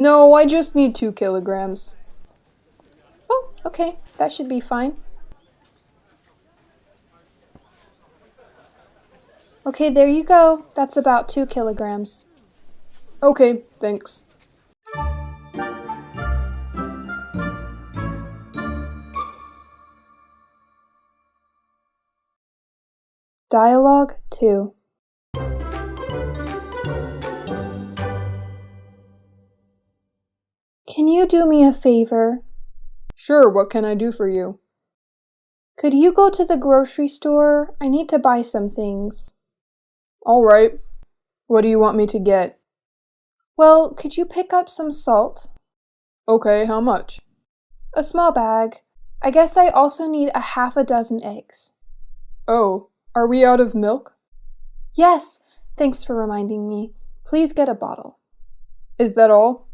No, I just need 2 kilograms. Oh, okay, that should be fine. Okay, there you go. That's about 2 kilograms. Okay, thanks. Dialogue 2. Can you do me a favor? Sure, what can I do for you? Could you go to the grocery store? I need to buy some things. All right. What do you want me to get? Well, could you pick up some salt? Okay, how much? A small bag. I guess I also need a half a dozen eggs. Oh, are we out of milk? Yes, thanks for reminding me. Please get a bottle. Is that all?